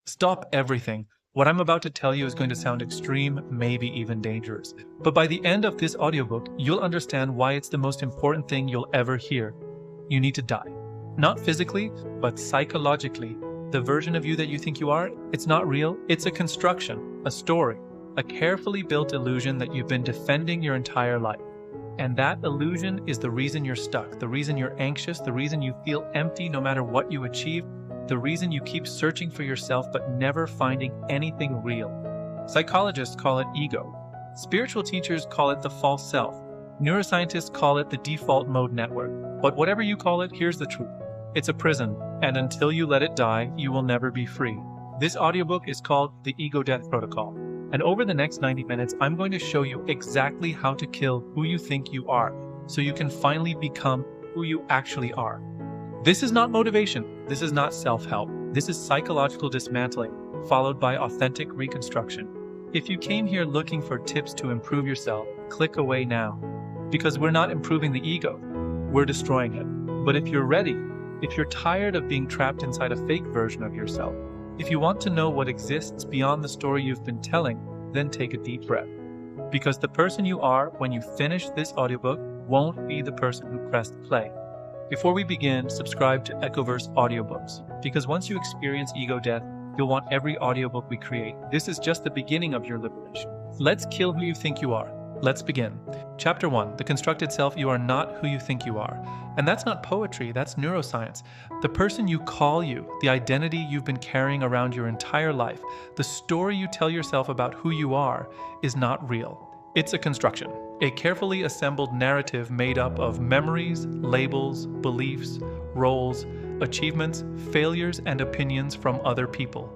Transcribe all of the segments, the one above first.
Stop everything. What I'm about to tell you is going to sound extreme, maybe even dangerous. But by the end of this audiobook, you'll understand why it's the most important thing you'll ever hear. You need to die. Not physically, but psychologically. The version of you that you think you are, it's not real. It's a construction, a story, a carefully built illusion that you've been defending your entire life. And that illusion is the reason you're stuck, the reason you're anxious, the reason you feel empty no matter what you achieve, the reason you keep searching for yourself but never finding anything real. Psychologists call it ego. Spiritual teachers call it the false self. Neuroscientists call it the default mode network. But whatever you call it, here's the truth. It's a prison, and until you let it die, you will never be free. This audiobook is called The Ego Death Protocol. And over the next 90 minutes, I'm going to show you exactly how to kill who you think you are, so you can finally become who you actually are. This is not motivation. This is not self-help. This is psychological dismantling, followed by authentic reconstruction. If you came here looking for tips to improve yourself, click away now. Because we're not improving the ego, we're destroying it. But if you're ready, if you're tired of being trapped inside a fake version of yourself, if you want to know what exists beyond the story you've been telling, then take a deep breath. Because the person you are when you finish this audiobook won't be the person who pressed play. Before we begin, subscribe to Echoverse Audiobooks, because once you experience ego death, you'll want every audiobook we create. This is just the beginning of your liberation. Let's kill who you think you are. Let's begin. Chapter 1, The Constructed Self. You are not who you think you are. And that's not poetry, that's neuroscience. The person you call you, the identity you've been carrying around your entire life, the story you tell yourself about who you are, is not real. It's a construction, a carefully assembled narrative made up of memories, labels, beliefs, roles, achievements, failures, and opinions from other people.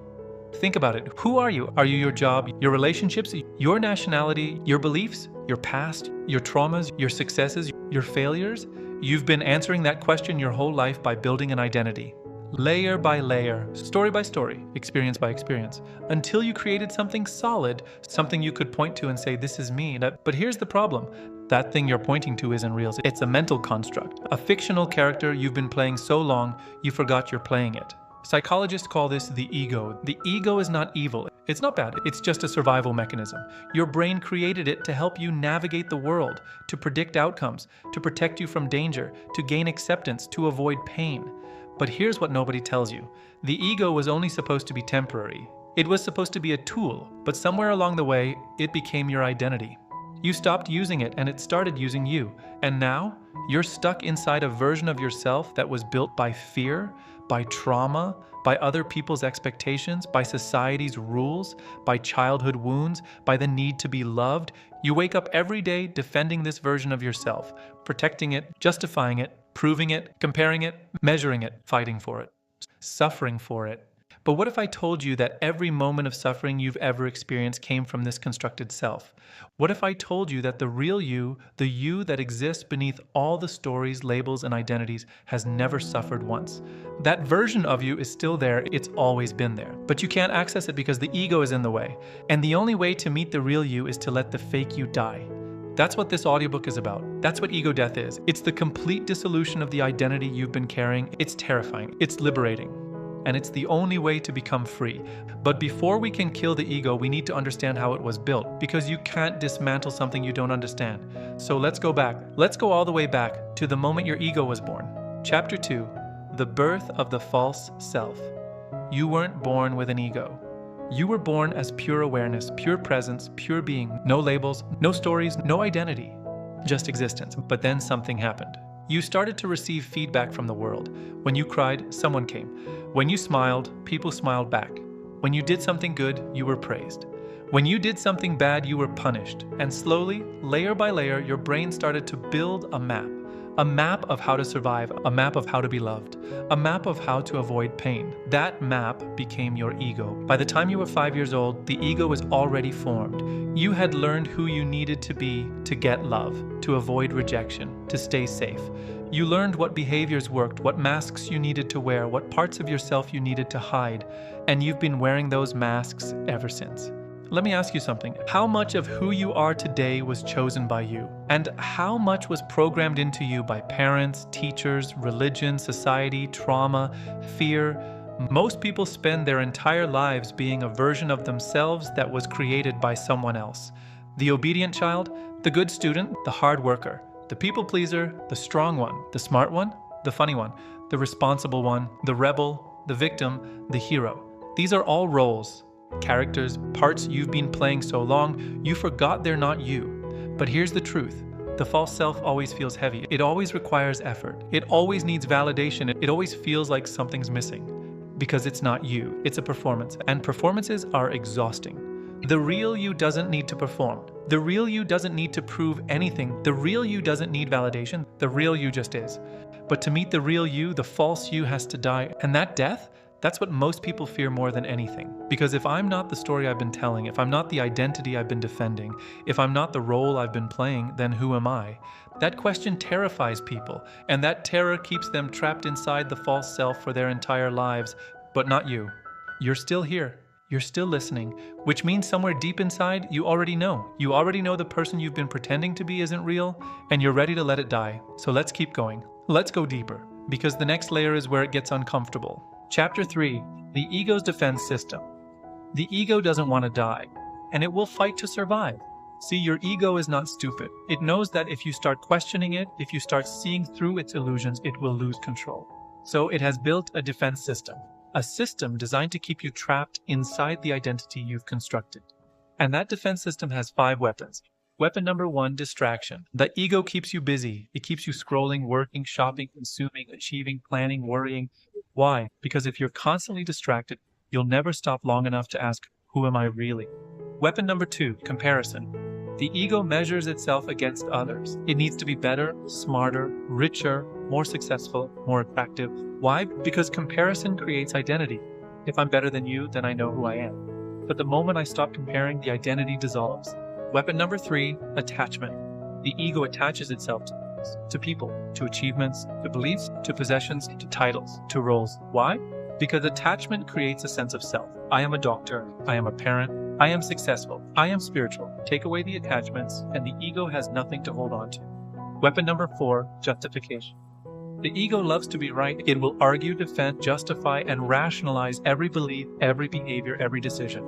Think about it. Who are you? Are you your job, your relationships, your nationality, your beliefs, your past, your traumas, your successes, your failures? You've been answering that question your whole life by building an identity. Layer by layer, story by story, experience by experience, until you created something solid, something you could point to and say, this is me. But here's the problem. That thing you're pointing to isn't real. It's a mental construct, a fictional character you've been playing so long, you forgot you're playing it. Psychologists call this the ego. The ego is not evil. It's not bad. It's just a survival mechanism. Your brain created it to help you navigate the world, to predict outcomes, to protect you from danger, to gain acceptance, to avoid pain. But here's what nobody tells you. The ego was only supposed to be temporary. It was supposed to be a tool, but somewhere along the way, it became your identity. You stopped using it and it started using you. And now, you're stuck inside a version of yourself that was built by fear, by trauma, by other people's expectations, by society's rules, by childhood wounds, by the need to be loved. You wake up every day defending this version of yourself, protecting it, justifying it, proving it, comparing it, measuring it, fighting for it, suffering for it. But what if I told you that every moment of suffering you've ever experienced came from this constructed self? What if I told you that the real you, the you that exists beneath all the stories, labels, and identities, has never suffered once? That version of you is still there, it's always been there. But you can't access it because the ego is in the way. And the only way to meet the real you is to let the fake you die. That's what this audiobook is about. That's what ego death is. It's the complete dissolution of the identity you've been carrying. It's terrifying. It's liberating. And it's the only way to become free. But before we can kill the ego, we need to understand how it was built, because you can't dismantle something you don't understand. So let's go back. Let's go all the way back to the moment your ego was born. Chapter 2, The Birth of the False Self. You weren't born with an ego. You were born as pure awareness, pure presence, pure being. No labels, no stories, no identity. Just existence. But then something happened. You started to receive feedback from the world. When you cried, someone came. When you smiled, people smiled back. When you did something good, you were praised. When you did something bad, you were punished. And slowly, layer by layer, your brain started to build a map of how to survive, a map of how to be loved, a map of how to avoid pain. That map became your ego. By the time you were 5 years old, the ego was already formed. You had learned who you needed to be to get love, to avoid rejection, to stay safe. You learned what behaviors worked, what masks you needed to wear, what parts of yourself you needed to hide, and you've been wearing those masks ever since. Let me ask you something. How much of who you are today was chosen by you? And how much was programmed into you by parents, teachers, religion, society, trauma, fear, Most people spend their entire lives being a version of themselves that was created by someone else. The obedient child, the good student, the hard worker, the people pleaser, the strong one, the smart one, the funny one, the responsible one, the rebel, the victim, the hero. These are all roles, characters, parts you've been playing so long, you forgot they're not you. But here's the truth. The false self always feels heavy. It always requires effort. It always needs validation. It always feels like something's missing. Because it's not you, it's a performance. And performances are exhausting. The real you doesn't need to perform. The real you doesn't need to prove anything. The real you doesn't need validation. The real you just is. But to meet the real you, the false you has to die. And that death, that's what most people fear more than anything. Because if I'm not the story I've been telling, if I'm not the identity I've been defending, if I'm not the role I've been playing, then who am I? That question terrifies people, and that terror keeps them trapped inside the false self for their entire lives. But not you. You're still here. You're still listening, which means somewhere deep inside, you already know. You already know the person you've been pretending to be isn't real, and you're ready to let it die. So let's keep going. Let's go deeper, because the next layer is where it gets uncomfortable. Chapter 3, the ego's defense system. The ego doesn't want to die, and it will fight to survive. See, your ego is not stupid. It knows that if you start questioning it, if you start seeing through its illusions, it will lose control. So it has built a defense system. A system designed to keep you trapped inside the identity you've constructed. And that defense system has 5 weapons. Weapon number 1, distraction. The ego keeps you busy. It keeps you scrolling, working, shopping, consuming, achieving, planning, worrying. Why? Because if you're constantly distracted, you'll never stop long enough to ask, who am I really? Weapon number 2, comparison. The ego measures itself against others. It needs to be better, smarter, richer, more successful, more attractive. Why? Because comparison creates identity. If I'm better than you, then I know who I am. But the moment I stop comparing, the identity dissolves. Weapon number 3, attachment. The ego attaches itself to people, to achievements, to beliefs, to possessions, to titles, to roles. Why? Because attachment creates a sense of self. I am a doctor. I am a parent. I am successful. I am spiritual. Take away the attachments, and the ego has nothing to hold on to. Weapon number 4, justification. The ego loves to be right. It will argue, defend, justify, and rationalize every belief, every behavior, every decision.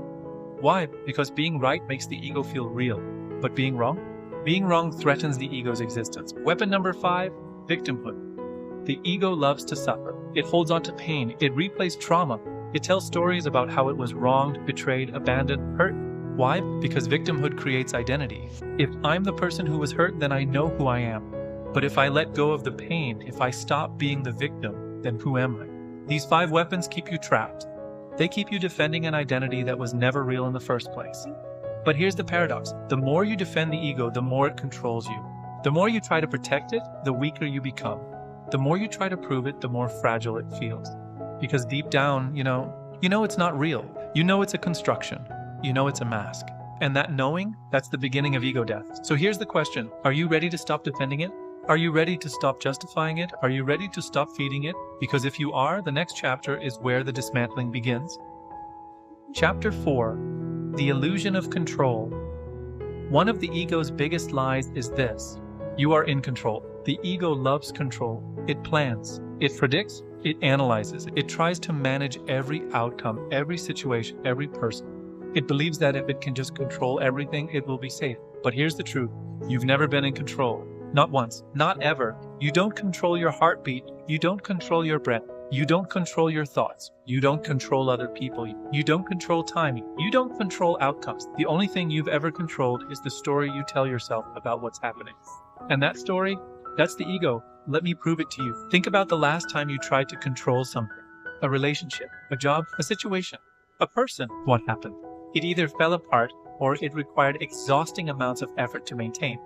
Why? Because being right makes the ego feel real. But being wrong? Being wrong threatens the ego's existence. Weapon number 5, victimhood. The ego loves to suffer. It holds on to pain. It replays trauma. It tells stories about how it was wronged, betrayed, abandoned, hurt. Why? Because victimhood creates identity. If I'm the person who was hurt, then I know who I am. But if I let go of the pain, if I stop being the victim, then who am I? These 5 weapons keep you trapped. They keep you defending an identity that was never real in the first place. But here's the paradox. The more you defend the ego, the more it controls you. The more you try to protect it, the weaker you become. The more you try to prove it, the more fragile it feels. Because deep down, you know it's not real. You know it's a construction. You know it's a mask. And that knowing, that's the beginning of ego death. So here's the question. Are you ready to stop defending it? Are you ready to stop justifying it? Are you ready to stop feeding it? Because if you are, the next chapter is where the dismantling begins. Chapter 4, the illusion of control. One of the ego's biggest lies is this. You are in control. The ego loves control. It plans. It predicts. It analyzes. It tries to manage every outcome, every situation, every person. It believes that if it can just control everything, it will be safe. But here's the truth. You've never been in control. Not once. Not ever. You don't control your heartbeat. You don't control your breath. You don't control your thoughts. You don't control other people. You don't control timing. You don't control outcomes. The only thing you've ever controlled is the story you tell yourself about what's happening. And that story, that's the ego. Let me prove it to you. Think about the last time you tried to control something. A relationship, a job, a situation, a person. What happened? It either fell apart or it required exhausting amounts of effort to maintain.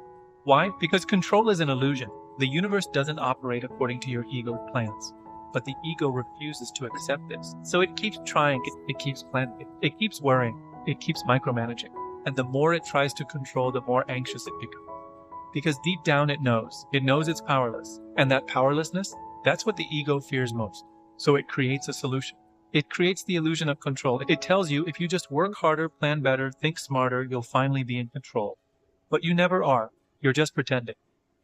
Why? Because control is an illusion. The universe doesn't operate according to your ego's plans. But the ego refuses to accept this. So it keeps trying, it keeps planning, it keeps worrying, it keeps micromanaging. And the more it tries to control, the more anxious it becomes. Because deep down it knows it's powerless. And that powerlessness, that's what the ego fears most. So it creates a solution. It creates the illusion of control. It tells you if you just work harder, plan better, think smarter, you'll finally be in control. But you never are. You're just pretending.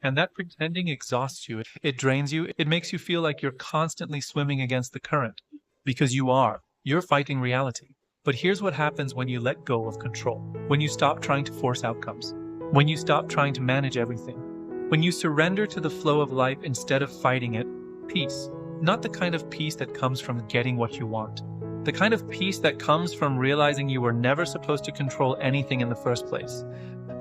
And that pretending exhausts you. It drains you. It makes you feel like you're constantly swimming against the current. Because you are. You're fighting reality. But here's what happens when you let go of control. When you stop trying to force outcomes. When you stop trying to manage everything. When you surrender to the flow of life instead of fighting it. Peace. Not the kind of peace that comes from getting what you want. The kind of peace that comes from realizing you were never supposed to control anything in the first place.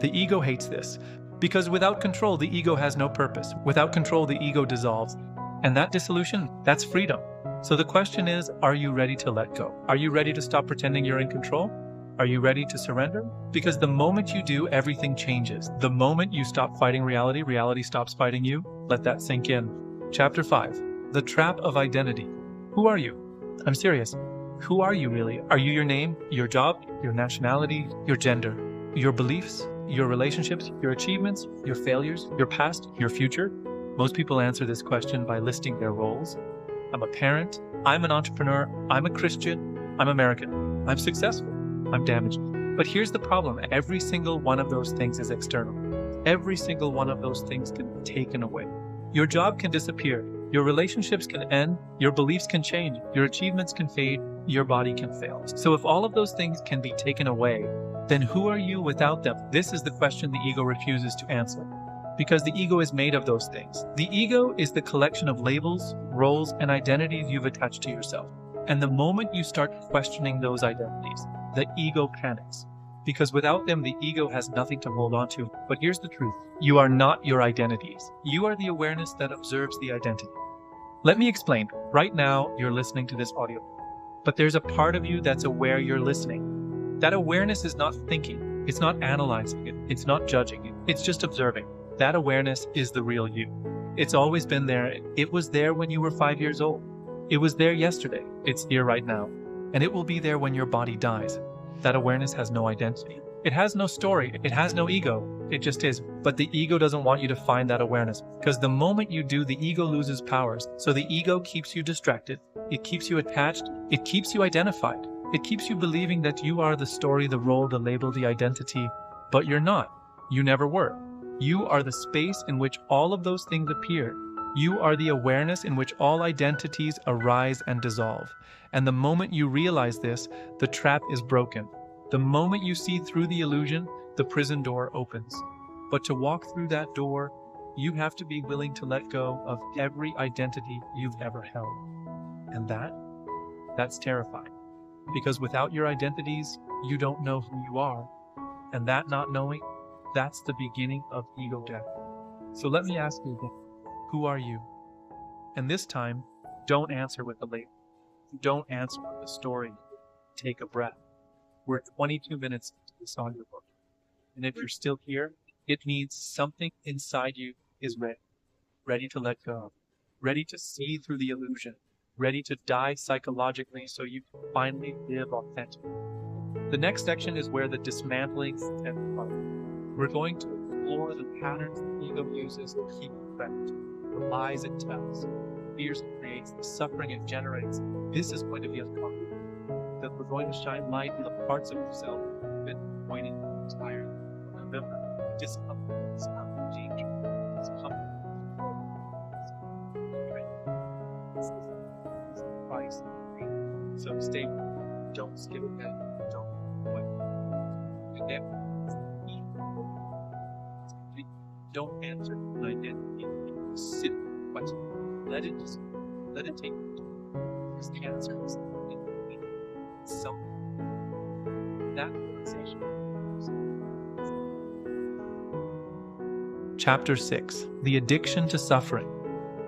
The ego hates this. Because without control, the ego has no purpose. Without control, the ego dissolves. And that dissolution, that's freedom. So the question is, are you ready to let go? Are you ready to stop pretending you're in control? Are you ready to surrender? Because the moment you do, everything changes. The moment you stop fighting reality, reality stops fighting you. Let that sink in. Chapter 5. The Trap of Identity. Who are you? I'm serious. Who are you really? Are you your name, your job, your nationality, your gender, your beliefs, your relationships, your achievements, your failures, your past, your future? Most people answer this question by listing their roles. I'm a parent, I'm an entrepreneur, I'm a Christian, I'm American, I'm successful, I'm damaged. But here's the problem. Every single one of those things is external. Every single one of those things can be taken away. Your job can disappear, your relationships can end, your beliefs can change, your achievements can fade, your body can fail. So if all of those things can be taken away, then who are you without them? This is the question the ego refuses to answer. Because the ego is made of those things. The ego is the collection of labels, roles, and identities you've attached to yourself. And the moment you start questioning those identities, the ego panics. Because without them, the ego has nothing to hold on to. But here's the truth. You are not your identities. You are the awareness that observes the identity. Let me explain. Right now, you're listening to this audio. But there's a part of you that's aware you're listening. That awareness is not thinking. It's not analyzing it. It's not judging it. It's just observing. That awareness is the real you. It's always been there. It was there when you were 5 years old. It was there yesterday. It's here right now. And it will be there when your body dies. That awareness has no identity. It has no story. It has no ego. It just is. But the ego doesn't want you to find that awareness. Because the moment you do, the ego loses powers. So the ego keeps you distracted. It keeps you attached. It keeps you identified. It keeps you believing that you are the story, the role, the label, the identity. But you're not. You never were. You are the space in which all of those things appear. You are the awareness in which all identities arise and dissolve. And the moment you realize this, the trap is broken. The moment you see through the illusion, the prison door opens. But to walk through that door, you have to be willing to let go of every identity you've ever held. And that's terrifying. Because without your identities, you don't know who you are. And that not knowing, that's the beginning of ego death. So let me ask you again, who are you? And this time, don't answer with a label. Don't answer with a story. Take a breath. We're 22 minutes into this audiobook. And if you're still here, it means something inside you is ready. Ready to let go. Ready to see through the illusion. Ready to die psychologically so you can finally live authentically. The next section is where the dismantling and we're going to explore the patterns the ego uses to keep you trapped, the lies it tells, the fears it creates, the suffering it generates. This is going to be uncomfortable. That we're going to shine light on the parts of yourself that have been pointing tired. Remember, discomfort is not danger. Discomfort is the price. So stay with me. Don't skip ahead. Don't quit. Again, don't answer an identity. Sit with the question. Let it take you. Because the answer is something. That realization. Chapter 6. The Addiction to Suffering.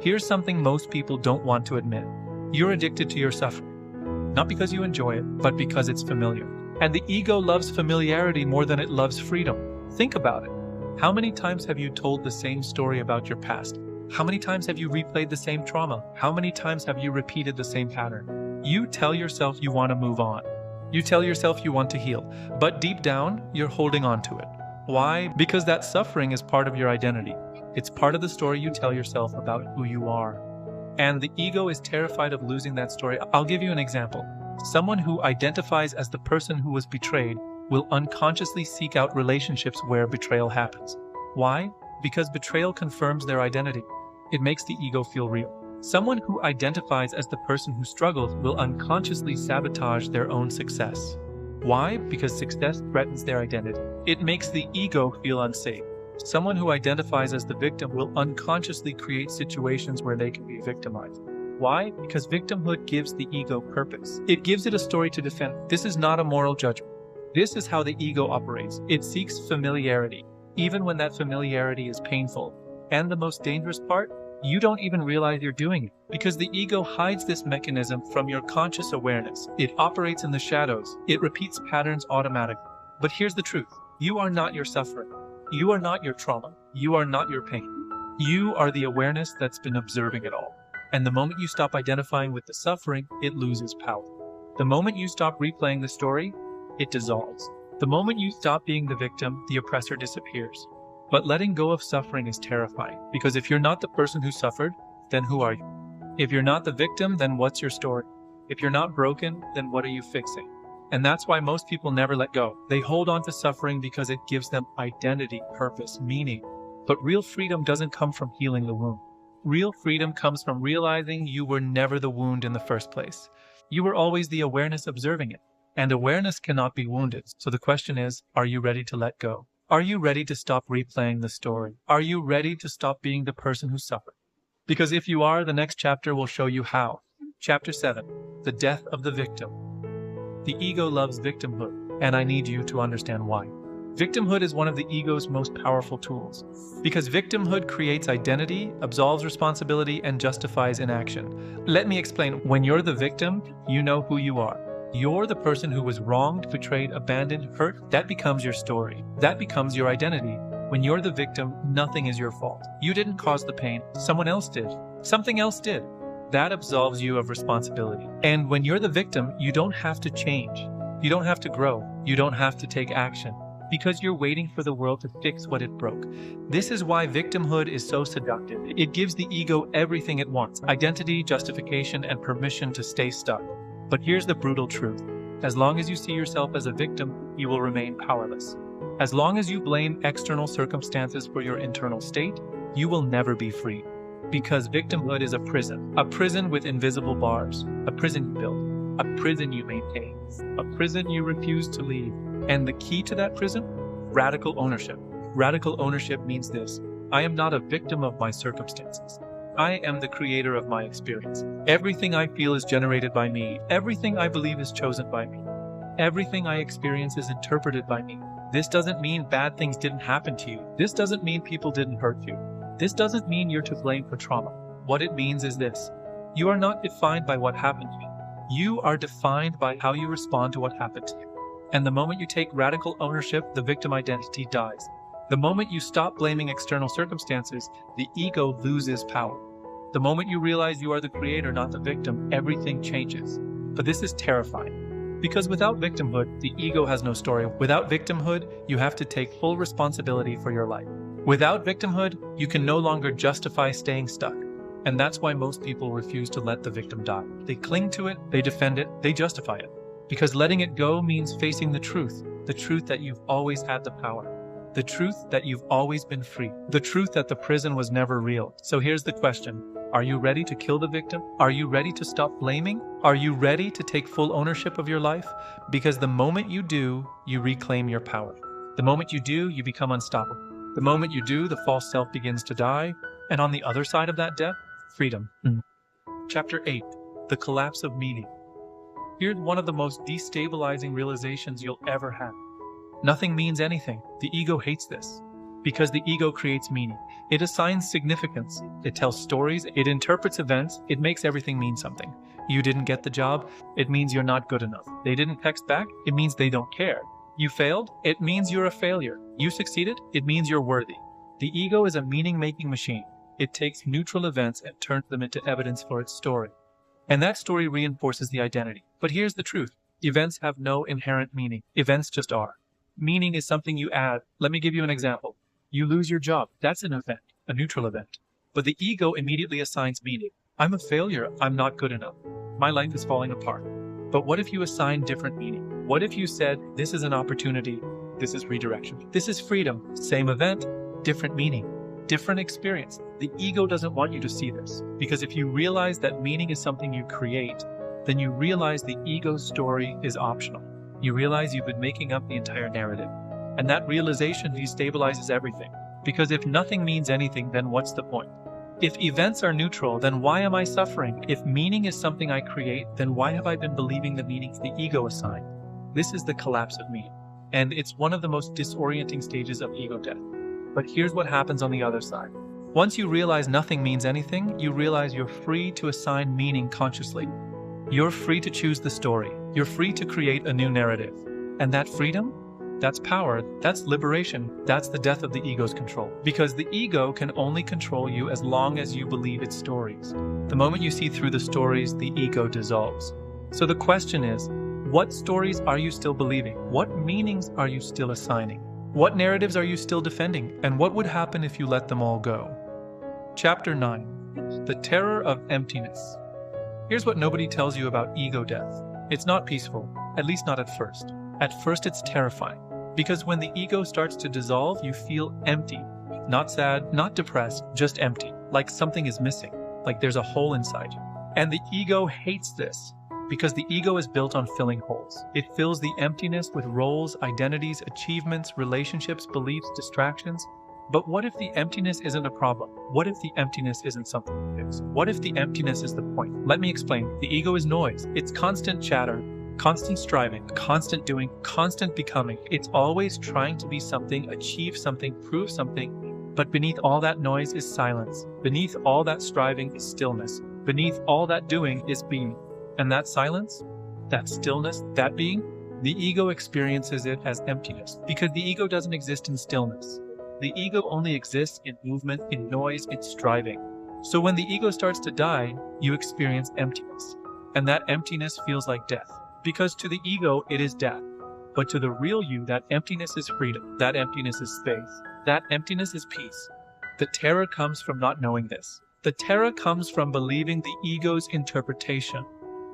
Here's something most people don't want to admit. You're addicted to your suffering. Not because you enjoy it, but because it's familiar. And the ego loves familiarity more than it loves freedom. Think about it. How many times have you told the same story about your past? How many times have you replayed the same trauma? How many times have you repeated the same pattern? You tell yourself you want to move on. You tell yourself you want to heal. But deep down, you're holding on to it. Why? Because that suffering is part of your identity. It's part of the story you tell yourself about who you are. And the ego is terrified of losing that story. I'll give you an example. Someone who identifies as the person who was betrayed will unconsciously seek out relationships where betrayal happens. Why? Because betrayal confirms their identity. It makes the ego feel real. Someone who identifies as the person who struggles will unconsciously sabotage their own success. Why? Because success threatens their identity. It makes the ego feel unsafe. Someone who identifies as the victim will unconsciously create situations where they can be victimized. Why? Because victimhood gives the ego purpose. It gives it a story to defend. This is not a moral judgment. This is how the ego operates. It seeks familiarity, even when that familiarity is painful. And the most dangerous part, you don't even realize you're doing it, because the ego hides this mechanism from your conscious awareness. It operates in the shadows. It repeats patterns automatically. But here's the truth. You are not your suffering. You are not your trauma. You are not your pain. You are the awareness that's been observing it all. And the moment you stop identifying with the suffering, it loses power. The moment you stop replaying the story, it dissolves. The moment you stop being the victim, the oppressor disappears. But letting go of suffering is terrifying, because if you're not the person who suffered, then who are you? If you're not the victim, then what's your story? If you're not broken, then what are you fixing? And that's why most people never let go. They hold on to suffering because it gives them identity, purpose, meaning. But real freedom doesn't come from healing the wound. Real freedom comes from realizing you were never the wound in the first place. You were always the awareness observing it. And awareness cannot be wounded. So the question is, are you ready to let go? Are you ready to stop replaying the story? Are you ready to stop being the person who suffered? Because if you are, the next chapter will show you how. Chapter 7, the death of the victim. The ego loves victimhood, and I need you to understand why. Victimhood is one of the ego's most powerful tools, because victimhood creates identity, absolves responsibility, and justifies inaction. Let me explain. When you're the victim, you know who you are. You're the person who was wronged, betrayed, abandoned, hurt. That becomes your story. That becomes your identity. When you're the victim, nothing is your fault. You didn't cause the pain. Someone else did. Something else did. That absolves you of responsibility. And when you're the victim, you don't have to change. You don't have to grow. You don't have to take action, because you're waiting for the world to fix what it broke. This is why victimhood is so seductive. It gives the ego everything it wants: identity, justification, and permission to stay stuck. But here's the brutal truth. As long as you see yourself as a victim, you will remain powerless. As long as you blame external circumstances for your internal state, you will never be free. Because victimhood is a prison with invisible bars, a prison you build, a prison you maintain, a prison you refuse to leave. And the key to that prison? Radical ownership. Radical ownership means this: I am not a victim of my circumstances. I am the creator of my experience. Everything I feel is generated by me. Everything I believe is chosen by me. Everything I experience is interpreted by me. This doesn't mean bad things didn't happen to you. This doesn't mean people didn't hurt you. This doesn't mean you're to blame for trauma. What it means is this: you are not defined by what happened to you. You are defined by how you respond to what happened to you. And the moment you take radical ownership, the victim identity dies. The moment you stop blaming external circumstances, the ego loses power. The moment you realize you are the creator, not the victim, everything changes. But this is terrifying, because without victimhood, the ego has no story. Without victimhood, you have to take full responsibility for your life. Without victimhood, you can no longer justify staying stuck. And that's why most people refuse to let the victim die. They cling to it, they defend it, they justify it. Because letting it go means facing the truth that you've always had the power. The truth that you've always been free. The truth that the prison was never real. So here's the question. Are you ready to kill the victim? Are you ready to stop blaming? Are you ready to take full ownership of your life? Because the moment you do, you reclaim your power. The moment you do, you become unstoppable. The moment you do, the false self begins to die. And on the other side of that death, freedom. Chapter 8, the collapse of meaning. Here's one of the most destabilizing realizations you'll ever have. Nothing means anything. The ego hates this, because the ego creates meaning. It assigns significance. It tells stories. It interprets events. It makes everything mean something. You didn't get the job. It means you're not good enough. They didn't text back. It means they don't care. You failed. It means you're a failure. You succeeded. It means you're worthy. The ego is a meaning-making machine. It takes neutral events and turns them into evidence for its story. And that story reinforces the identity. But here's the truth. Events have no inherent meaning. Events just are. Meaning is something you add. Let me give you an example. You lose your job. That's an event, a neutral event. But the ego immediately assigns meaning. I'm a failure. I'm not good enough. My life is falling apart. But what if you assign different meaning? What if you said, this is an opportunity, this is redirection, this is freedom, same event, different meaning? different experience. The ego doesn't want you to see this, because if you realize that meaning is something you create, then you realize the ego's story is optional. You realize you've been making up the entire narrative. And that realization destabilizes everything. Because if nothing means anything, then what's the point? If events are neutral, then why am I suffering? If meaning is something I create, then why have I been believing the meanings the ego assigned? This is the collapse of meaning. And it's one of the most disorienting stages of ego death. But here's what happens on the other side. Once you realize nothing means anything, you realize you're free to assign meaning consciously. You're free to choose the story. You're free to create a new narrative. And that freedom? That's power, that's liberation, that's the death of the ego's control. Because the ego can only control you as long as you believe its stories. The moment you see through the stories, the ego dissolves. So the question is, what stories are you still believing? What meanings are you still assigning? What narratives are you still defending? And what would happen if you let them all go? Chapter 9. The Terror of Emptiness. Here's what nobody tells you about ego death. It's not peaceful, at least not at first. At first it's terrifying, because when the ego starts to dissolve, you feel empty. Not sad, not depressed, just empty, like something is missing, like there's a hole inside you. And the ego hates this, because the ego is built on filling holes. It fills the emptiness with roles, identities, achievements, relationships, beliefs, distractions. But what if the emptiness isn't a problem? What if the emptiness isn't something to fix? What if the emptiness is the point? Let me explain. The ego is noise. It's constant chatter, constant striving, constant doing, constant becoming. It's always trying to be something, achieve something, prove something. But beneath all that noise is silence. Beneath all that striving is stillness. Beneath all that doing is being. And that silence, that stillness, that being, the ego experiences it as emptiness, because the ego doesn't exist in stillness. The ego only exists in movement, in noise, in striving. So when the ego starts to die, you experience emptiness. And that emptiness feels like death, because to the ego, it is death. But to the real you, that emptiness is freedom. That emptiness is space. That emptiness is peace. The terror comes from not knowing this. The terror comes from believing the ego's interpretation.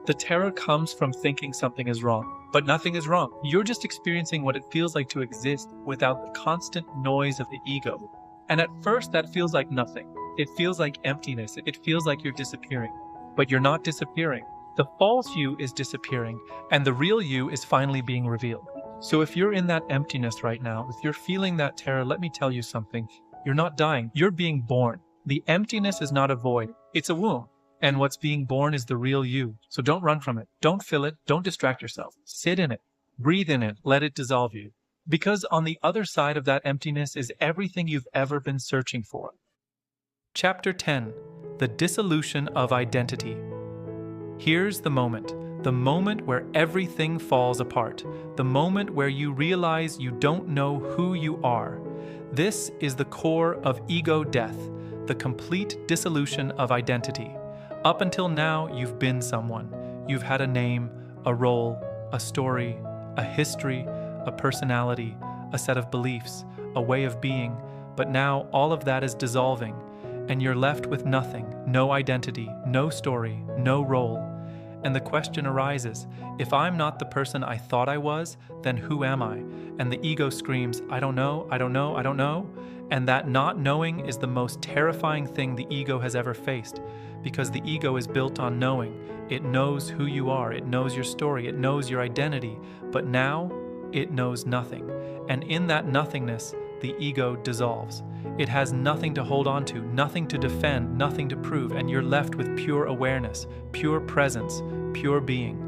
The terror comes from thinking something is wrong, but nothing is wrong. You're just experiencing what it feels like to exist without the constant noise of the ego. And at first that feels like nothing. It feels like emptiness. It feels like you're disappearing. But you're not disappearing. The false you is disappearing, and the real you is finally being revealed. So if you're in that emptiness right now, if you're feeling that terror, let me tell you something. You're not dying. You're being born. The emptiness is not a void. It's a womb. And what's being born is the real you. So don't run from it. Don't fill it. Don't distract yourself. Sit in it. Breathe in it. Let it dissolve you. Because on the other side of that emptiness is everything you've ever been searching for. Chapter 10. The Dissolution of Identity. Here's the moment where everything falls apart, the moment where you realize you don't know who you are. This is the core of ego death, the complete dissolution of identity. Up until now, you've been someone. You've had a name, a role, a story, a history, a personality, a set of beliefs, a way of being, but now all of that is dissolving, and you're left with nothing, no identity, no story, no role. And the question arises, if I'm not the person I thought I was, then who am I? And the ego screams, I don't know, I don't know, I don't know. And that not knowing is the most terrifying thing the ego has ever faced, because the ego is built on knowing. It knows who you are, it knows your story, it knows your identity, but now it knows nothing. And in that nothingness, the ego dissolves. It has nothing to hold on to, nothing to defend, nothing to prove, and you're left with pure awareness, pure presence, pure being.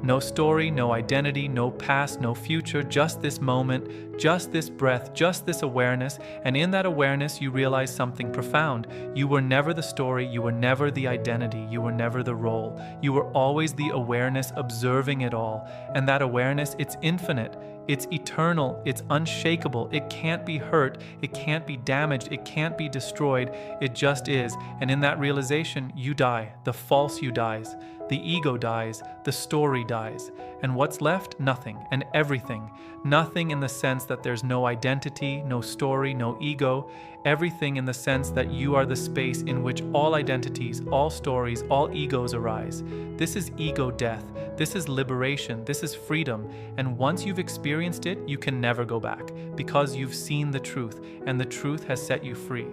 No story, no identity, no past, no future, just this moment, just this breath, just this awareness, and in that awareness you realize something profound. You were never the story, you were never the identity, you were never the role. You were always the awareness observing it all, and that awareness, it's infinite. It's eternal, it's unshakable, it can't be hurt, it can't be damaged, it can't be destroyed, it just is. And in that realization, you die, the false you dies, the ego dies, the story dies. And what's left? Nothing and everything. Nothing in the sense that there's no identity, no story, no ego. Everything in the sense that you are the space in which all identities, all stories, all egos arise. This is ego death. This is liberation. This is freedom. And once you've experienced it, you can never go back, because you've seen the truth, and the truth has set you free.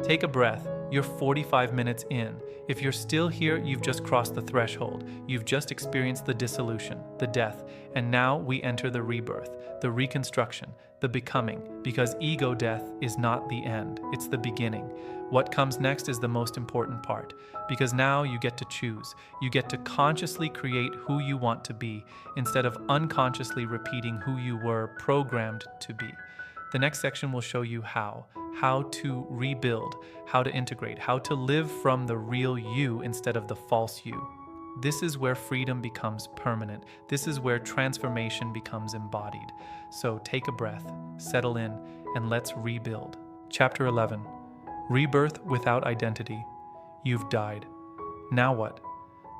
Take a breath. You're 45 minutes in. If you're still here, you've just crossed the threshold. You've just experienced the dissolution, the death, and now we enter the rebirth, the reconstruction, the becoming, because ego death is not the end, it's the beginning. What comes next is the most important part, because now you get to choose. You get to consciously create who you want to be, instead of unconsciously repeating who you were programmed to be. The next section will show you how to rebuild, how to integrate, how to live from the real you instead of the false you. This is where freedom becomes permanent. This is where transformation becomes embodied. So take a breath, settle in, and let's rebuild. Chapter 11, Rebirth Without Identity. You've died. Now what?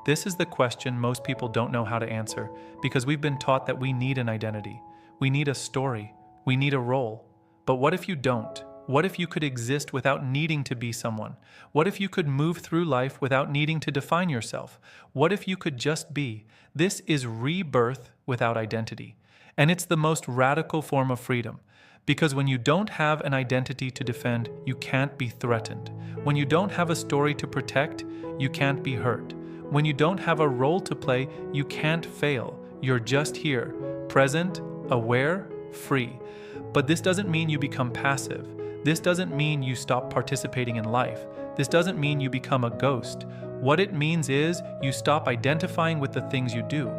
This is the question most people don't know how to answer, because we've been taught that we need an identity. We need a story. We need a role. But what if you don't? What if you could exist without needing to be someone? What if you could move through life without needing to define yourself? What if you could just be? This is rebirth without identity. And it's the most radical form of freedom. Because when you don't have an identity to defend, you can't be threatened. When you don't have a story to protect, you can't be hurt. When you don't have a role to play, you can't fail. You're just here, present, aware, free. But this doesn't mean you become passive. This doesn't mean you stop participating in life. This doesn't mean you become a ghost. What it means is you stop identifying with the things you do.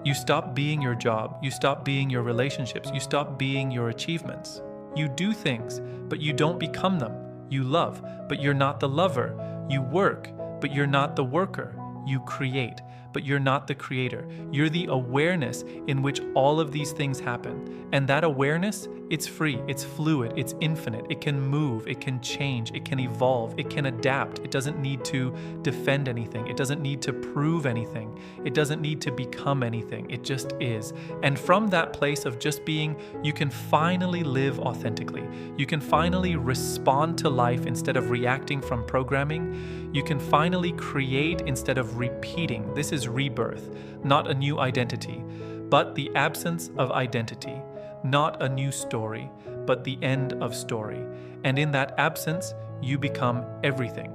You stop being your job. You stop being your relationships. You stop being your achievements. You do things, but you don't become them. You love, but you're not the lover. You work, but you're not the worker. You create, but you're not the creator. You're the awareness in which all of these things happen. And that awareness, it's free, it's fluid, it's infinite. It can move, it can change, it can evolve, it can adapt. It doesn't need to defend anything. It doesn't need to prove anything. It doesn't need to become anything. It just is. And from that place of just being, you can finally live authentically. You can finally respond to life instead of reacting from programming. You can finally create instead of repeating. This is rebirth, not a new identity, but the absence of identity, not a new story, but the end of story. And in that absence, you become everything,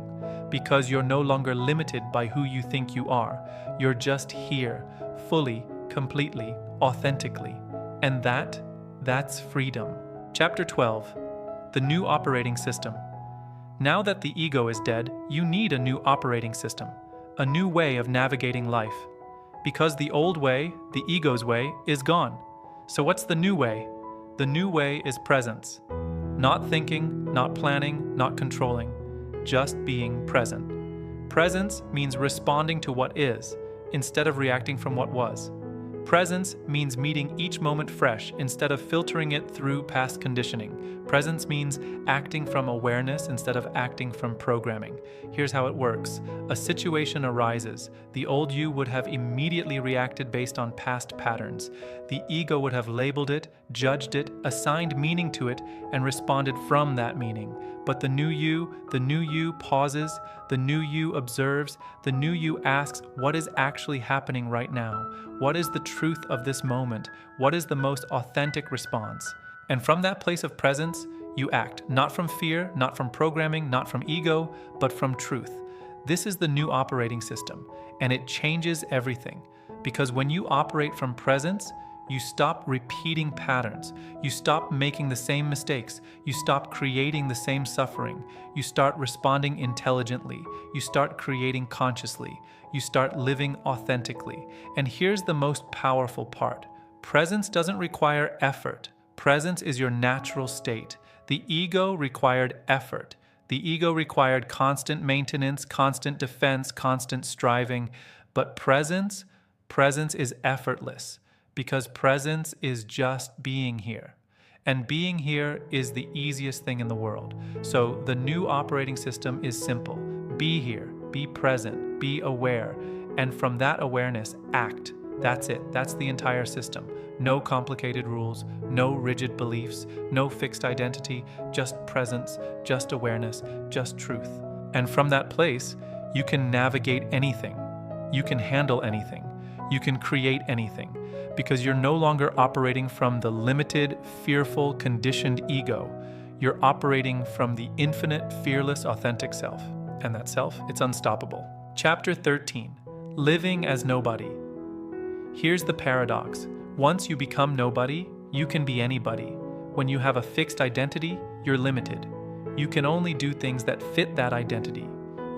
because you're no longer limited by who you think you are. You're just here, fully, completely, authentically. And that's freedom. Chapter 12, The New Operating System. Now that the ego is dead, you need a new operating system, a new way of navigating life. Because the old way, the ego's way, is gone. So what's the new way? The new way is presence. Not thinking, not planning, not controlling, just being present. Presence means responding to what is, instead of reacting from what was. Presence means meeting each moment fresh instead of filtering it through past conditioning. Presence means acting from awareness instead of acting from programming. Here's how it works. A situation arises. The old you would have immediately reacted based on past patterns. The ego would have labeled it, judged it, assigned meaning to it, and responded from that meaning. But the new you pauses, the new you observes, the new you asks, what is actually happening right now? What is the truth of this moment? What is the most authentic response? And from that place of presence, you act, not from fear, not from programming, not from ego, but from truth. This is the new operating system, and it changes everything. Because when you operate from presence, you stop repeating patterns. You stop making the same mistakes. You stop creating the same suffering. You start responding intelligently. You start creating consciously. You start living authentically. And here's the most powerful part. Presence doesn't require effort. Presence is your natural state. The ego required effort. The ego required constant maintenance, constant defense, constant striving. But presence is effortless. Because presence is just being here. And being here is the easiest thing in the world. So the new operating system is simple. Be here, be present, be aware, and from that awareness, act. That's it. That's the entire system. No complicated rules, no rigid beliefs, no fixed identity, just presence, just awareness, just truth. And from that place, you can navigate anything. You can handle anything. You can create anything. Because you're no longer operating from the limited, fearful, conditioned ego. You're operating from the infinite, fearless, authentic self. And that self, it's unstoppable. Chapter 13, Living as Nobody. Here's the paradox. Once you become nobody, you can be anybody. When you have a fixed identity, you're limited. You can only do things that fit that identity.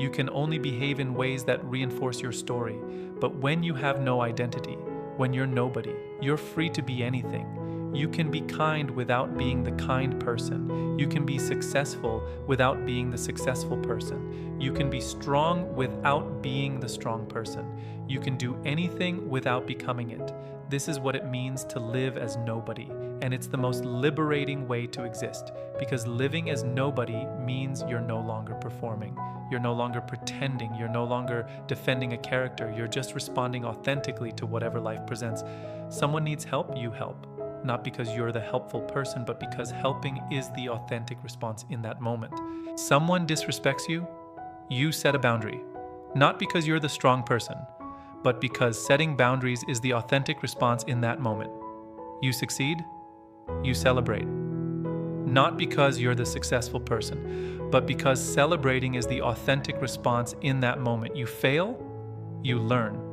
You can only behave in ways that reinforce your story. But when you have no identity, when you're nobody, you're free to be anything. You can be kind without being the kind person. You can be successful without being the successful person. You can be strong without being the strong person. You can do anything without becoming it. This is what it means to live as nobody, and it's the most liberating way to exist, because living as nobody means you're no longer performing. You're no longer pretending. You're no longer defending a character. You're just responding authentically to whatever life presents. Someone needs help, you help. Not because you're the helpful person, but because helping is the authentic response in that moment. Someone disrespects you, you set a boundary. Not because you're the strong person, but because setting boundaries is the authentic response in that moment. You succeed, you celebrate. Not because you're the successful person, but because celebrating is the authentic response in that moment. You fail, you learn.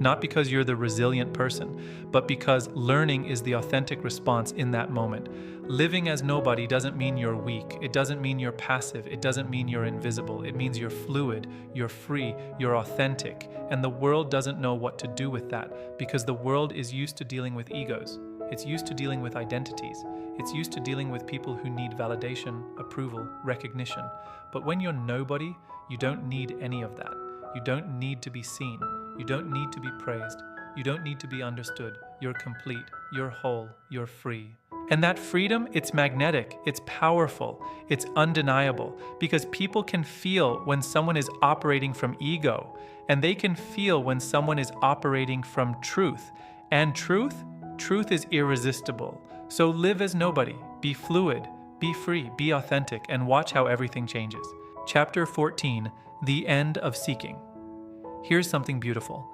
Not because you're the resilient person, but because learning is the authentic response in that moment. Living as nobody doesn't mean you're weak. It doesn't mean you're passive. It doesn't mean you're invisible. It means you're fluid, you're free, you're authentic. And the world doesn't know what to do with that, because the world is used to dealing with egos. It's used to dealing with identities. It's used to dealing with people who need validation, approval, recognition. But when you're nobody, you don't need any of that. You don't need to be seen. You don't need to be praised. You don't need to be understood. You're complete. You're whole. You're free. And that freedom, it's magnetic. It's powerful. It's undeniable, because people can feel when someone is operating from ego, and they can feel when someone is operating from truth. And truth is irresistible. So live as nobody. Be fluid. Be free. Be authentic. And watch how everything changes. Chapter 14, The End of Seeking. Here's something beautiful.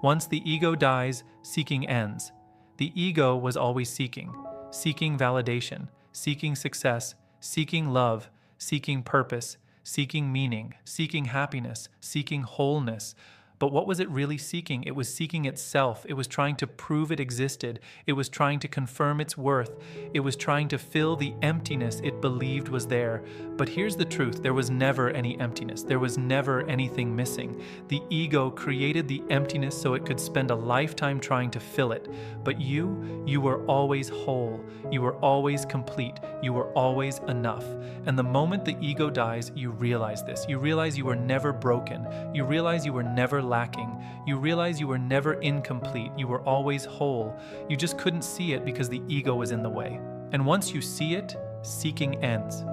Once the ego dies, seeking ends. The ego was always seeking validation, seeking success, seeking love, seeking purpose, seeking meaning, seeking happiness, seeking wholeness. But what was it really seeking? It was seeking itself. It was trying to prove it existed. It was trying to confirm its worth. It was trying to fill the emptiness it believed was there. But here's the truth. There was never any emptiness. There was never anything missing. The ego created the emptiness so it could spend a lifetime trying to fill it. But you were always whole. You were always complete. You were always enough. And the moment the ego dies, you realize this. You realize you were never broken. You realize you were never lacking. You realize you were never incomplete. You were always whole. You just couldn't see it because the ego was in the way. And once you see it, seeking ends.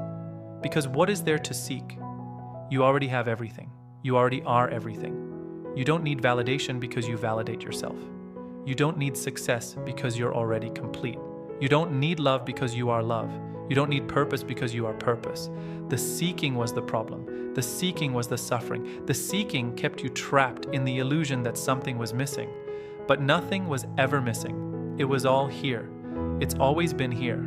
Because what is there to seek? You already have everything. You already are everything. You don't need validation because you validate yourself. You don't need success because you're already complete. You don't need love because you are love. You don't need purpose because you are purpose. The seeking was the problem. The seeking was the suffering. The seeking kept you trapped in the illusion that something was missing. But nothing was ever missing. It was all here. It's always been here.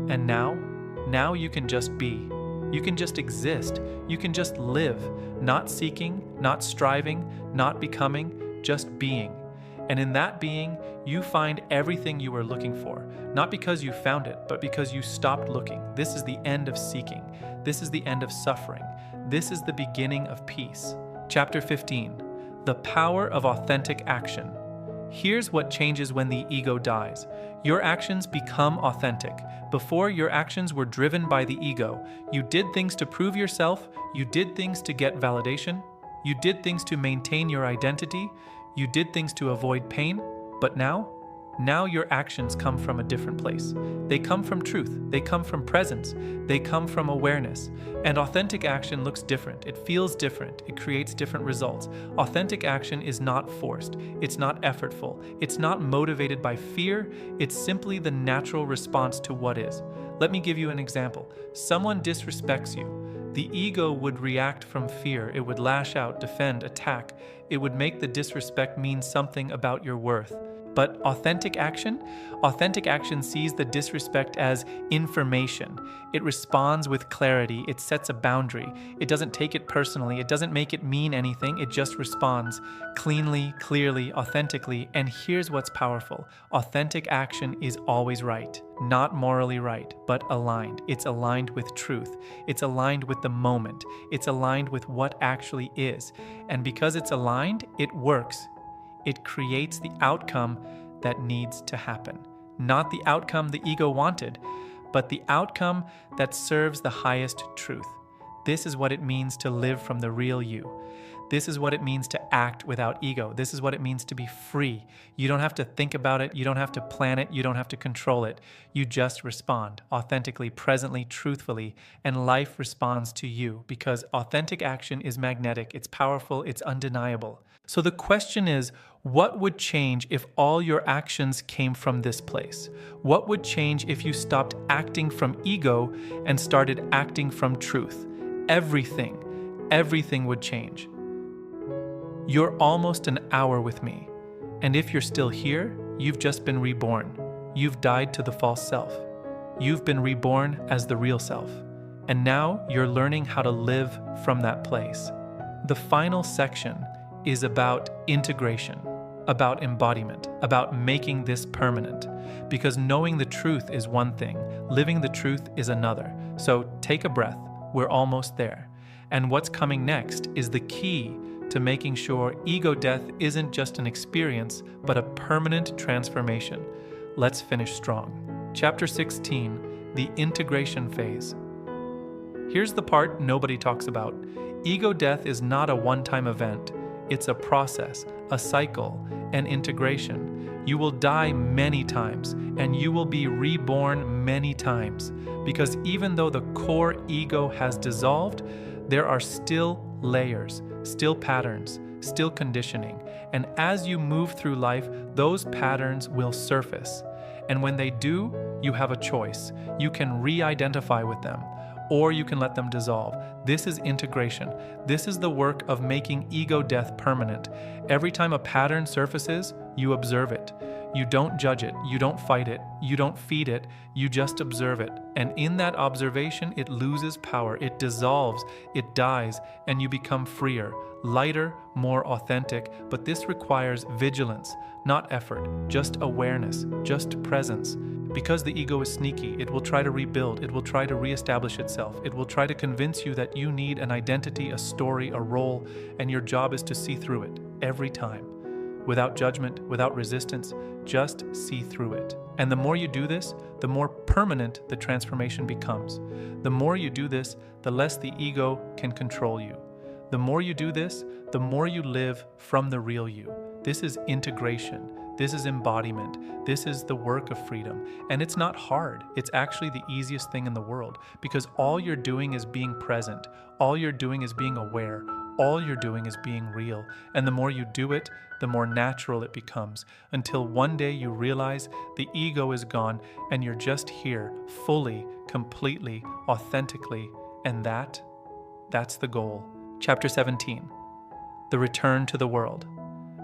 And now you can just be. You can just exist. You can just live. Not seeking, not striving, not becoming, just being. And in that being, you find everything you were looking for. Not because you found it, but because you stopped looking. This is the end of seeking. This is the end of suffering. This is the beginning of peace. Chapter 15, The Power of Authentic Action. Here's what changes when the ego dies. Your actions become authentic. Before, your actions were driven by the ego. You did things to prove yourself. You did things to get validation. You did things to maintain your identity. You did things to avoid pain. But now your actions come from a different place. They come from truth. They come from presence. They come from awareness. And authentic action looks different. It feels different. It creates different results. Authentic action is not forced. It's not effortful. It's not motivated by fear. It's simply the natural response to what is. Let me give you an example. Someone disrespects you. The ego would react from fear. It would lash out, defend, attack. It would make the disrespect mean something about your worth. But authentic action sees the disrespect as information. It responds with clarity. It sets a boundary. It doesn't take it personally. It doesn't make it mean anything. It just responds cleanly, clearly, authentically. And here's what's powerful. Authentic action is always right. Not morally right, but aligned. It's aligned with truth. It's aligned with the moment. It's aligned with what actually is. And because it's aligned, it works. It creates the outcome that needs to happen. Not the outcome the ego wanted, but the outcome that serves the highest truth. This is what it means to live from the real you. This is what it means to act without ego. This is what it means to be free. You don't have to think about it. You don't have to plan it. You don't have to control it. You just respond authentically, presently, truthfully, and life responds to you because authentic action is magnetic. It's powerful. It's undeniable. So the question is, what would change if all your actions came from this place? What would change if you stopped acting from ego and started acting from truth? Everything would change. You're almost an hour with me, and if you're still here, you've just been reborn. You've died to the false self. You've been reborn as the real self, and now you're learning how to live from that place. The final section is about integration, about embodiment, about making this permanent, because knowing the truth is one thing, living the truth is another. So take a breath, we're almost there. And what's coming next is the key to making sure ego death isn't just an experience, but a permanent transformation. Let's finish strong. Chapter 16, the integration phase. Here's the part nobody talks about. Ego death is not a one-time event. It's a process, a cycle, an integration. You will die many times, and you will be reborn many times, because even though the core ego has dissolved, there are still layers, still patterns, still conditioning. And as you move through life, those patterns will surface. And when they do, you have a choice. You can re-identify with them, or you can let them dissolve. This is integration. This is the work of making ego death permanent. Every time a pattern surfaces, you observe it. You don't judge it. You don't fight it. You don't feed it. You just observe it. And in that observation, it loses power. It dissolves. It dies. And you become freer, lighter, more authentic. But this requires vigilance, not effort, just awareness, just presence. Because the ego is sneaky, it will try to rebuild, it will try to reestablish itself, it will try to convince you that you need an identity, a story, a role, and your job is to see through it every time. Without judgment, without resistance, just see through it. And the more you do this, the more permanent the transformation becomes. The more you do this, the less the ego can control you. The more you do this, the more you live from the real you. This is integration. This is embodiment. This is the work of freedom. And it's not hard. It's actually the easiest thing in the world because all you're doing is being present. All you're doing is being aware. All you're doing is being real. And the more you do it, the more natural it becomes until one day you realize the ego is gone and you're just here fully, completely, authentically. And that's the goal. Chapter 17, the return to the world.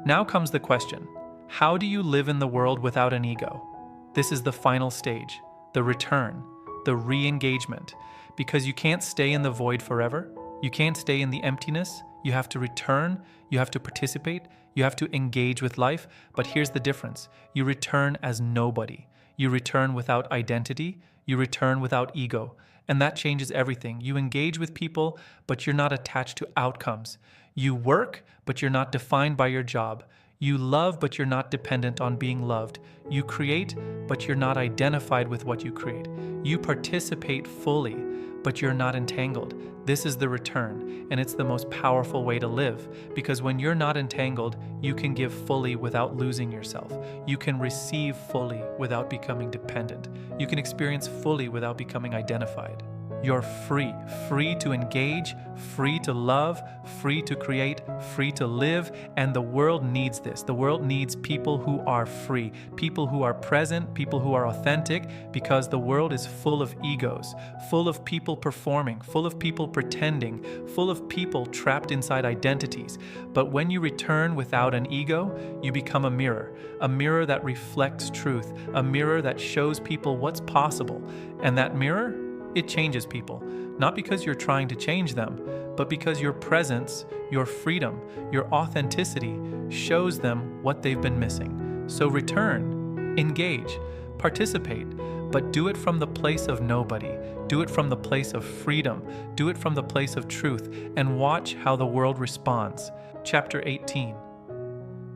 Now comes the question. How do you live in the world without an ego? This is the final stage, the return, the re-engagement, because you can't stay in the void forever. You can't stay in the emptiness. You have to return. You have to participate. You have to engage with life. But here's the difference. You return as nobody. You return without identity. You return without ego. And that changes everything. You engage with people, but you're not attached to outcomes. You work, but you're not defined by your job. You love, but you're not dependent on being loved. You create, but you're not identified with what you create. You participate fully, but you're not entangled. This is the return, and it's the most powerful way to live, because when you're not entangled, you can give fully without losing yourself. You can receive fully without becoming dependent. You can experience fully without becoming identified. You're free. Free to engage, free to love, free to create, free to live. And the world needs this. The world needs people who are free, people who are present, people who are authentic, because the world is full of egos, full of people performing, full of people pretending, full of people trapped inside identities. But when you return without an ego, you become a mirror that reflects truth, a mirror that shows people what's possible. And that mirror, it changes people, not because you're trying to change them, but because your presence, your freedom, your authenticity shows them what they've been missing. So return, engage, participate, but do it from the place of nobody. Do it from the place of freedom. Do it from the place of truth, and watch how the world responds. Chapter 18.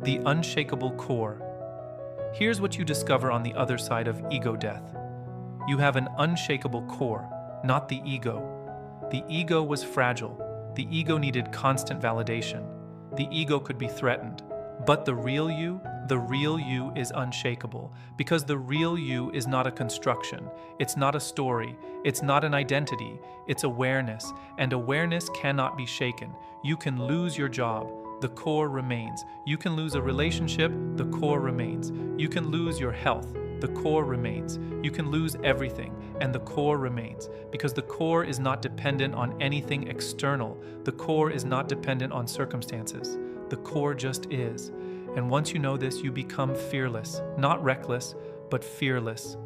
The Unshakable Core. Here's what you discover on the other side of ego death. You have an unshakable core, not the ego. The ego was fragile. The ego needed constant validation. The ego could be threatened. But the real you is unshakable, because the real you is not a construction. It's not a story. It's not an identity. It's awareness, and awareness cannot be shaken. You can lose your job. The core remains. You can lose a relationship. The core remains. You can lose your health. The core remains. You can lose everything, and the core remains, because the core is not dependent on anything external. The core is not dependent on circumstances. The core just is. And once you know this, you become fearless, not reckless, but fearless.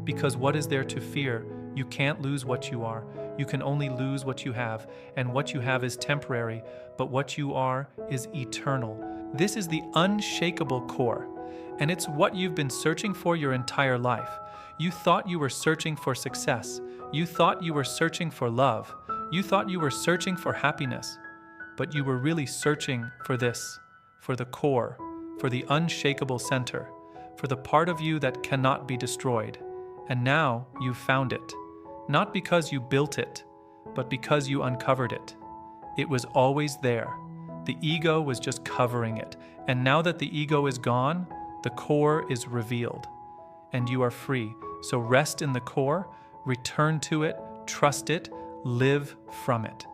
Because what is there to fear? You can't lose what you are. You can only lose what you have, and what you have is temporary, but what you are is eternal. This is the unshakable core. And it's what you've been searching for your entire life. You thought you were searching for success. You thought you were searching for love. You thought you were searching for happiness. But you were really searching for this, for the core, for the unshakable center, for the part of you that cannot be destroyed. And now you've found it. Not because you built it, but because you uncovered it. It was always there. The ego was just covering it. And now that the ego is gone, the core is revealed, and you are free. So rest in the core, return to it, trust it, live from it,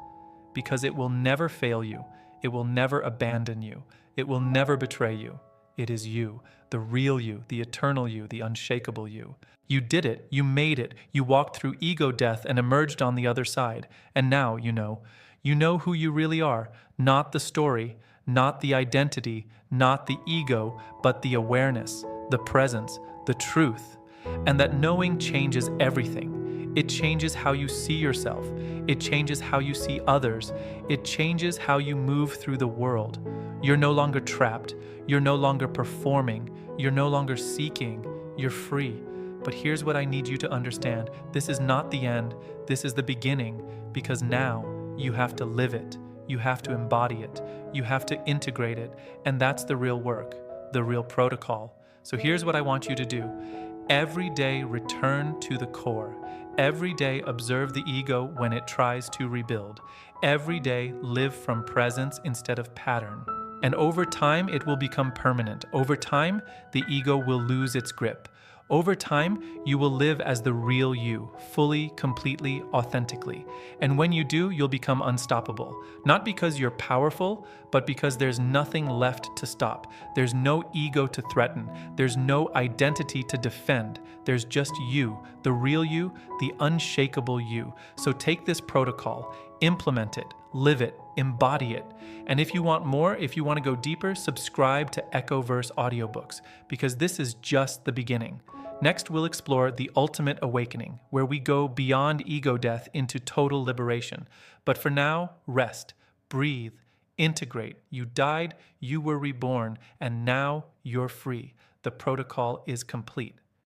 because it will never fail you. It will never abandon you. It will never betray you. It is you, the real you, the eternal you, the unshakable you. You did it. You made it. You walked through ego death and emerged on the other side. And now you know. You know who you really are, not the story, not the identity, not the ego, but the awareness, the presence, the truth. And that knowing changes everything. It changes how you see yourself. It changes how you see others. It changes how you move through the world. You're no longer trapped. You're no longer performing. You're no longer seeking. You're free. But here's what I need you to understand. This is not the end. This is the beginning, because now you have to live it. You have to embody it. You have to integrate it. And that's the real work, the real protocol. So here's what I want you to do. Every day, return to the core. Every day, observe the ego when it tries to rebuild. Every day, live from presence instead of pattern. And over time, it will become permanent. Over time, the ego will lose its grip. Over time, you will live as the real you, fully, completely, authentically. And when you do, you'll become unstoppable. Not because you're powerful, but because there's nothing left to stop. There's no ego to threaten. There's no identity to defend. There's just you, the real you, the unshakable you. So take this protocol, implement it, live it, embody it. And if you want more, if you want to go deeper, subscribe to Echoverse audiobooks, because this is just the beginning. Next, we'll explore the ultimate awakening, where we go beyond ego death into total liberation. But for now, rest, breathe, integrate. You died, you were reborn, and now you're free. The protocol is complete.